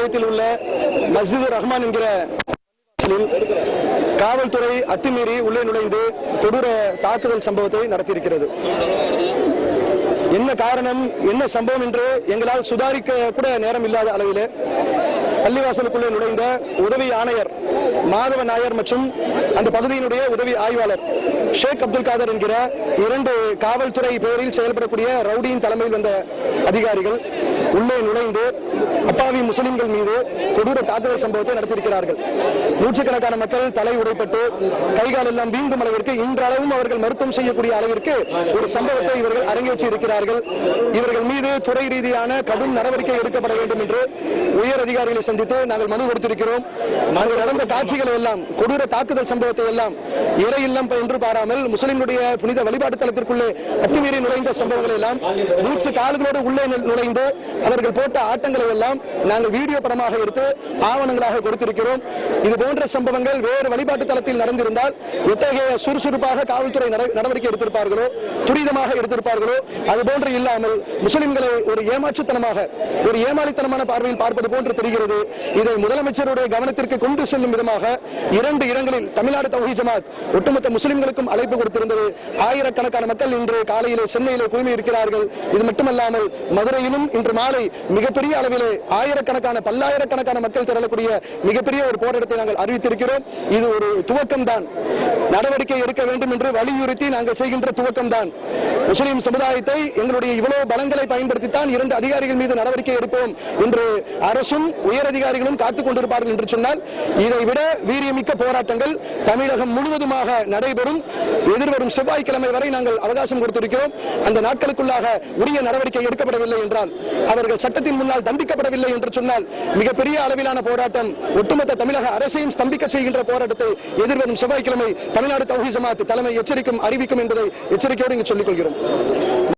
நிலையத்தில் உள்ள மஸ்ஜித் ரஹ்மான் என்கிற காவல்துறை அத்துமீறி உள்ளே நுழைந்து கொடூர தாக்குதல் சம்பவத்தை நடத்தியிருக்கிறது. என்ன காரணம், என்ன சம்பவம் என்று எங்களால் சுதாரிக்க கூட நேரம் இல்லாத அளவில் பள்ளிவாசலுக்குள்ளே நுழைந்த உதவி ஆணையர் மாதவ நாயர் மற்றும் அந்த பகுதியினுடைய உதவி ஆய்வாளர் ஷேக் அப்துல் காதர் என்கிற 2 காவல்துறை பெயரில் செயல்படக்கூடிய ரவுடியின் தலைமையில் வந்த அதிகாரிகள் உள்ளே நுழைந்து அப்பாவி முஸ்லிம்கள் மீது கொடூர தாக்குதல் சம்பவத்தை நடத்தியிருக்கிறார்கள். நூற்றுக்கணக்கான மக்கள் தலை உடைப்பட்டு கைகால் எல்லாம் வீங்கும் அளவிற்கு இன்றளவும் அவர்கள் மருத்துவம் செய்யக்கூடிய அளவிற்கு ஒரு சம்பவத்தை இவர்கள் அரங்கேற்றி இருக்கிறார்கள். இவர்கள் மீது துறை ரீதியான கடும் நடவடிக்கை எடுக்கப்பட வேண்டும் என்று உயர் அதிகாரிகளை சந்தித்து நாங்கள் மனு கொடுத்திருக்கிறோம். அங்கு நடந்த காட்சிகளை எல்லாம், கொடூர தாக்குதல் சம்பவத்தை எல்லாம் இறை இல்லம் என்று பாராமல் முஸ்லிம்களுடைய புனித வழிபாட்டு தளத்திற்குள்ளே அத்துமீறி நுழைந்த சம்பவங்களை எல்லாம் 100 கால்களோடு உள்ளே நுழைந்து அவர்கள் போட்ட ஆட்டங்களை எல்லாம் நாங்கள் வீடியோ படமாக எடுத்து ஆவணங்களாக கொடுத்திருக்கிறோம். இது போன்ற சம்பவங்கள் வேறு வழிபாட்டு தளத்தில் நடந்திருந்தால் எத்தகைய சுறுசுறுப்பாக காவல்துறை நடவடிக்கை எடுத்திருப்பார்களோ, துரிதமாக எடுத்திருப்பார்களோ, அதுபோன்று இல்லாமல் முஸ்லிம்களை ஒரு ஏமாற்றுத்தனமாக, ஒரு ஏமாளித்தனமான பார்வையில் பார்ப்பது போன்று தெரிகிறது. இதை முதலமைச்சருடைய கவனத்திற்கு கொண்டு செல்லும் விதமாக 2 இடங்களில் தமிழ்நாடு தௌஹீத் ஜமாத் ஒட்டுமொத்த முஸ்லிம்களுக்கும் அழைப்பு கொடுத்திருந்தது. ஆயிரக்கணக்கான மக்கள் இன்று காலையிலே சென்னையிலே குழுமி இருக்கிறார்கள். இது மட்டுமல்லாமல் மதுரையிலும் இன்று மாலை மிகப்பெரிய அளவிலே ஆயிரக்கணக்கான பல்லாயிரக்கணக்கான மக்கள் திரளக்கூடிய மிகப்பெரிய ஒரு போராட்டத்தை நாங்கள் அறிவித்திருக்கிறோம். இது ஒரு துவக்கம் தான். நடவடிக்கை எடுக்க வேண்டும் என்று வலியுறுத்தி நாங்கள் செய்கின்ற துவக்கம் தான். முஸ்லிம் சமுதாயத்தை எங்களுடைய இவ்வளவு பலங்களை பயன்படுத்தித்தான் 2 அதிகாரிகள் மீது நடவடிக்கை எடுப்போம் என்று அரசும் உயர் அதிகாரிகளும் காத்துக் கொண்டிருப்பார்கள் என்று சொன்னால், இதை விட வீரியமிக்க போராட்டங்கள் தமிழகம் முழுவதுமாக நடைபெறும். எதிர்வரும் செவ்வாய்க்கிழமை வரை நாங்கள் அவகாசம் கொடுத்திருக்கிறோம். அந்த நாட்களுக்குள்ளாக உரிய நடவடிக்கை எடுக்கப்படவில்லை என்றால், அவர்கள் சட்டத்தின் முன்னால் தண்டிக்கப்படவில்லை என்று சொன்னால், மிகப்பெரிய அளவிலான போராட்டம், ஒட்டுமொத்த தமிழக அரசையும் ஸ்தம்பிக்க செய்கின்ற போராட்டத்தை எதிர்வரும் செவ்வாய்க்கிழமை தமிழ்நாடு தௌஹீத் ஜமாத் தலைமை எச்சரிக்கும் அறிவிக்கும் என்பதை எச்சரிக்கையோடு இங்கு சொல்லிக் கொள்கிறோம்.